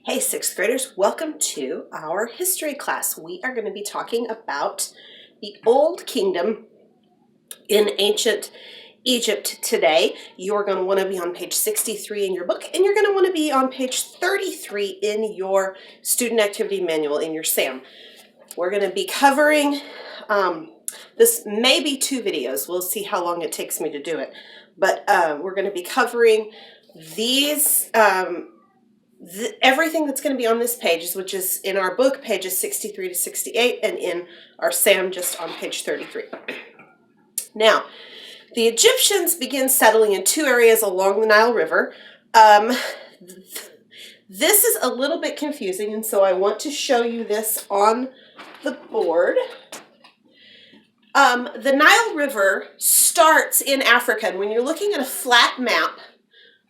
Hey, sixth graders, welcome to our history class. We are going to be talking about the Old Kingdom in ancient Egypt today. You're going to want to be on page 63 in your book, and you're going to want to be on page 33 in your student activity manual in your SAM. We're going to be covering, this may be 2 videos. We'll see how long it takes me to do it. But we're going to be covering these everything that's going to be on this page, which is in our book, pages 63 to 68, and in our SAM just on page 33. Now, the Egyptians begin settling in 2 areas along the Nile River. This is a little bit confusing, and so I want to show you this on the board. The Nile River starts in Africa, and when you're looking at a flat map,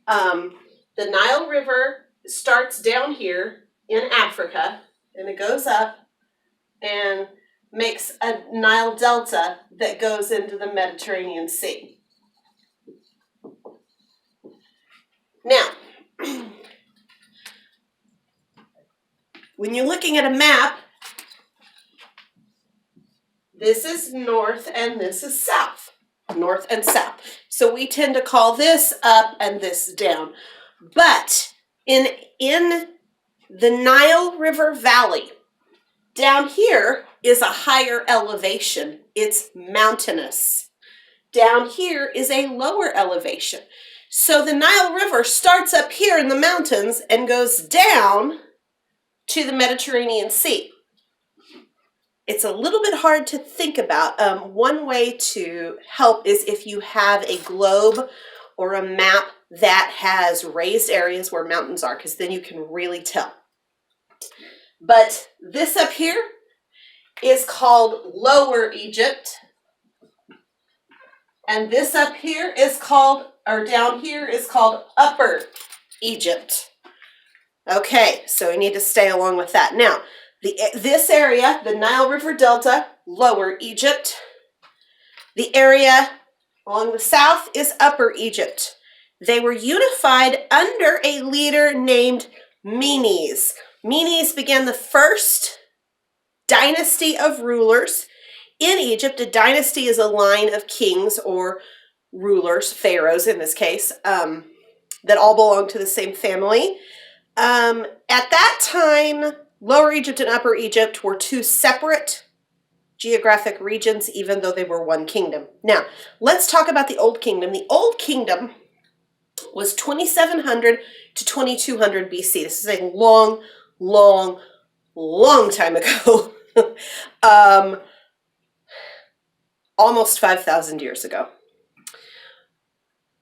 the Nile River starts down here in Africa, and it goes up and makes a Nile Delta that goes into the Mediterranean Sea. Now, when you're looking at a map, this is north and this is south, north and south. So we tend to call this up and this down. But in the Nile River Valley, down here is a higher elevation. It's mountainous. Down here is a lower elevation. So the Nile River starts up here in the mountains and goes down to the Mediterranean Sea. It's a little bit hard to think about. One way to help is if you have a globe or a map that has raised areas where mountains are, because then you can really tell. But this up here is called Lower Egypt. And this up here is called, or down here is called Upper Egypt. Okay, so we need to stay along with that. Now, this area, the Nile River Delta, Lower Egypt. The area along the south is Upper Egypt. They were unified under a leader named Menes. Menes began the first dynasty of rulers in Egypt. A dynasty is a line of kings or rulers, pharaohs in this case, that all belong to the same family. At that time, Lower Egypt and Upper Egypt were 2 separate geographic regions, even though they were one kingdom. Now, let's talk about the Old Kingdom. The Old Kingdom was 2700 to 2200 BC. This is a long, long, long time ago. Almost 5,000 years ago.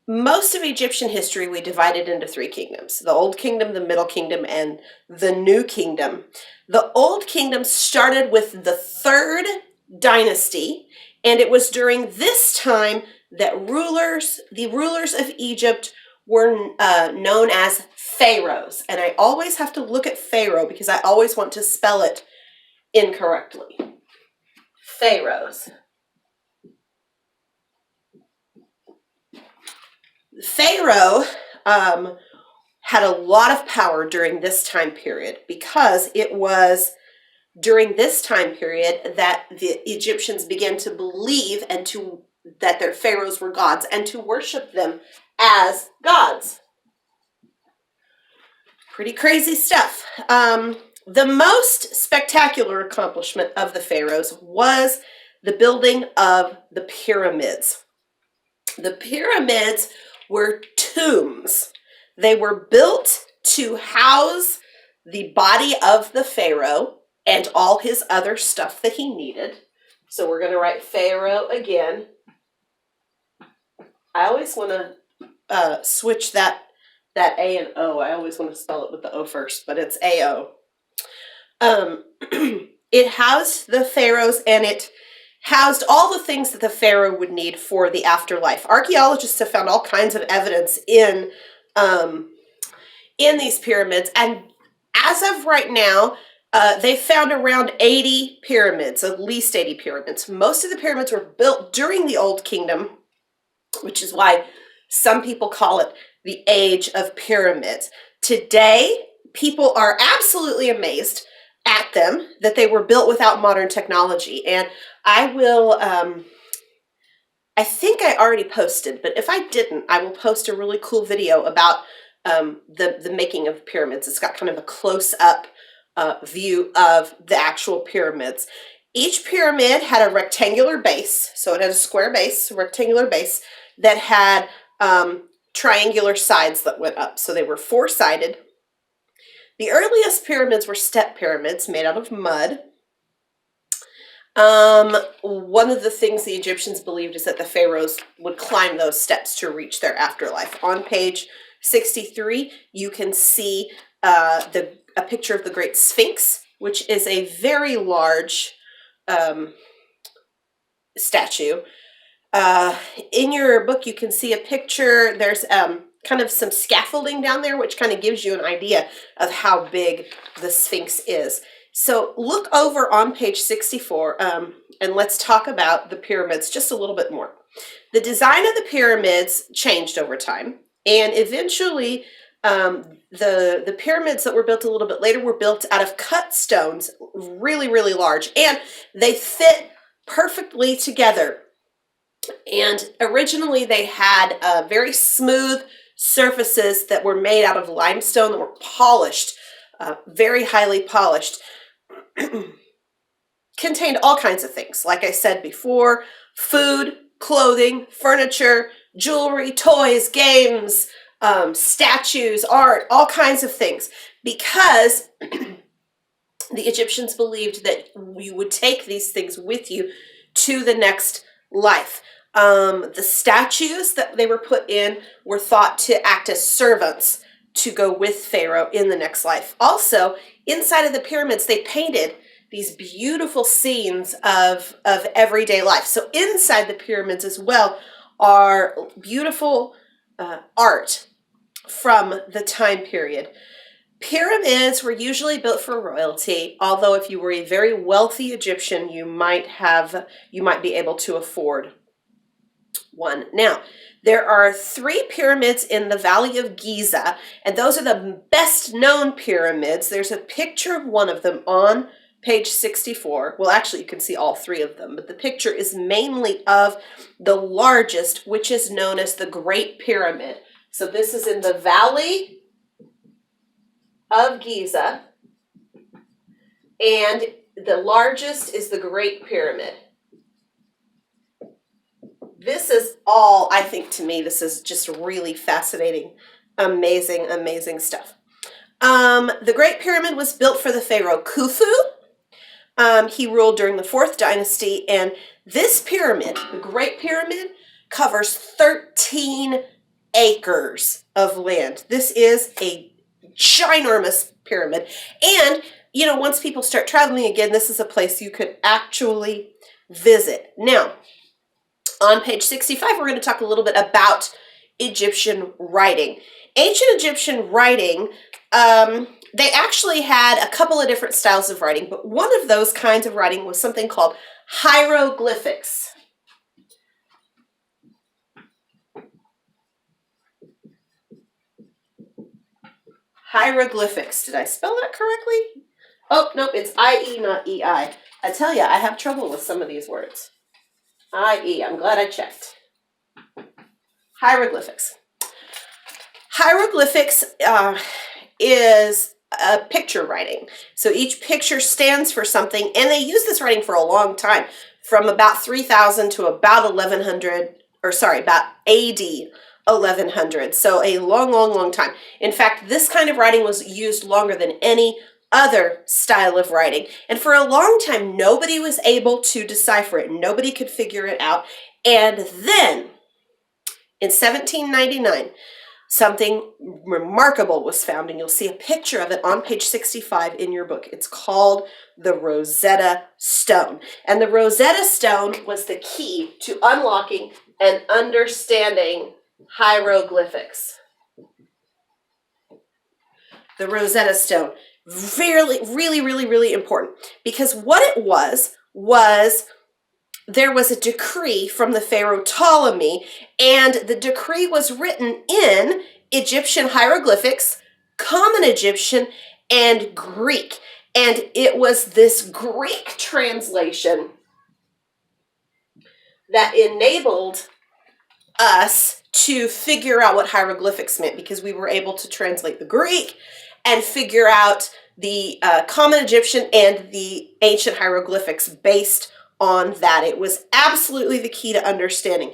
Most of Egyptian history we divided into 3 kingdoms: the Old Kingdom, the Middle Kingdom, and the New Kingdom. The Old Kingdom started with the 3rd dynasty, and it was during this time that the rulers of Egypt were known as pharaohs. And I always have to look at pharaoh because I always want to spell it incorrectly. Pharaohs. Pharaoh had a lot of power during this time period because it was during this time period that the Egyptians began to believe that their pharaohs were gods and to worship them as gods. Pretty crazy stuff. The most spectacular accomplishment of the pharaohs was the building of the pyramids. The pyramids were tombs. They were built to house the body of the pharaoh and all his other stuff that he needed. So we're going to write pharaoh again. I always want to switch that A and O. I always want to spell it with the O first, but it's A-O. It housed the pharaohs, and it housed all the things that the pharaoh would need for the afterlife. Archaeologists have found all kinds of evidence in these pyramids, and as of right now, they found around 80 pyramids, at least 80 pyramids. Most of the pyramids were built during the Old Kingdom, which is why some people call it the Age of Pyramids. Today, people are absolutely amazed at them, that they were built without modern technology. And I will, I think I already posted, but if I didn't, I will post a really cool video about the making of pyramids. It's got kind of a close-up view of the actual pyramids. Each pyramid had a rectangular base, so it had a square base, a rectangular base, that had triangular sides that went up. So they were four-sided. The earliest pyramids were step pyramids made out of mud. One of the things the Egyptians believed is that the pharaohs would climb those steps to reach their afterlife. On page 63, you can see a picture of the Great Sphinx, which is a very large statue. In your book, you can see a picture. There's kind of some scaffolding down there, which kind of gives you an idea of how big the Sphinx is. So look over on page 64, and let's talk about the pyramids just a little bit more. The design of the pyramids changed over time, and eventually the pyramids that were built a little bit later were built out of cut stones, really, really large, and they fit perfectly together. And originally they had very smooth surfaces that were made out of limestone that were polished, very highly polished. Contained all kinds of things. Like I said before, food, clothing, furniture, jewelry, toys, games, statues, art, all kinds of things. Because the Egyptians believed that you would take these things with you to the next life. The statues that they were put in were thought to act as servants to go with Pharaoh in the next life. Also, inside of the pyramids, they painted these beautiful scenes of everyday life. So inside the pyramids as well are beautiful art from the time period. Pyramids were usually built for royalty, although if you were a very wealthy Egyptian, you might be able to afford one. Now, there are 3 pyramids in the Valley of Giza, and those are the best known pyramids. There's a picture of one of them on page 64. Well, actually, you can see all 3 of them, but the picture is mainly of the largest, which is known as the Great Pyramid. So this is in the Valley of Giza, and the largest is the Great Pyramid. This is all, I think, to me, this is just really fascinating, amazing, amazing stuff. The Great Pyramid was built for the Pharaoh Khufu. He ruled during the 4th dynasty, and this pyramid, the Great Pyramid, covers 13 acres of land. This is a ginormous pyramid. And, you know, once people start traveling again, this is a place you could actually visit. Now, on page 65, we're going to talk a little bit about Egyptian writing. Ancient Egyptian writing, they actually had a couple of different styles of writing, but one of those kinds of writing was something called hieroglyphics. Hieroglyphics. Did I spell that correctly? Oh, no, it's I-E, not E-I. I tell you, I have trouble with some of these words. I-E, I'm glad I checked. Hieroglyphics. Hieroglyphics is a picture writing. So each picture stands for something, and they use this writing for a long time, from about 3000 to about 1100, or sorry, about AD 1100. So a long, long, long time. In fact, this kind of writing was used longer than any other style of writing. And for a long time, nobody was able to decipher it. Nobody could figure it out. And then, in 1799, something remarkable was found, and you'll see a picture of it on page 65 in your book. It's called the Rosetta Stone. And the Rosetta Stone was the key to unlocking and understanding hieroglyphics. The Rosetta Stone. Really important, because what it was there was a decree from the Pharaoh Ptolemy, and the decree was written in Egyptian hieroglyphics Common Egyptian, and Greek. And it was this Greek translation that enabled us to figure out what hieroglyphics meant, because we were able to translate the Greek and figure out the Common Egyptian and the ancient hieroglyphics based on that. It was absolutely the key to understanding.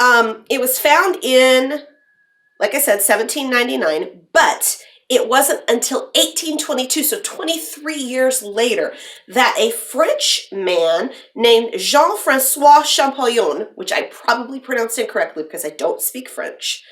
It was found in, like I said, 1799, but it wasn't until 1822, so 23 years later, that a French man named Jean-Francois Champollion, which I probably pronounced incorrectly because I don't speak French,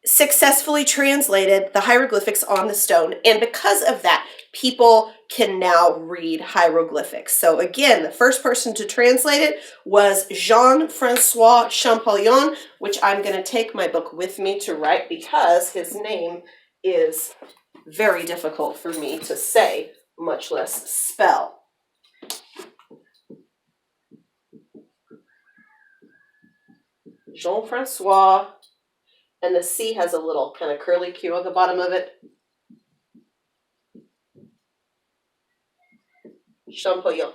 successfully translated the hieroglyphics on the stone. And because of that, people can now read hieroglyphics. So again, the first person to translate it was Jean-Francois Champollion, which I'm going to take my book with me to write because his name is very difficult for me to say, much less spell. Jean-Francois, and the C has a little kind of curly Q on the bottom of it. Champollion.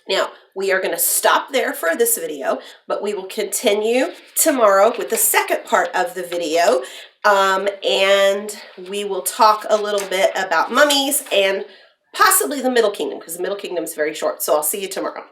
Now, we are going to stop there for this video, but we will continue tomorrow with the second part of the video, and we will talk a little bit about mummies and possibly the Middle Kingdom, because the Middle Kingdom is very short. So I'll see you tomorrow.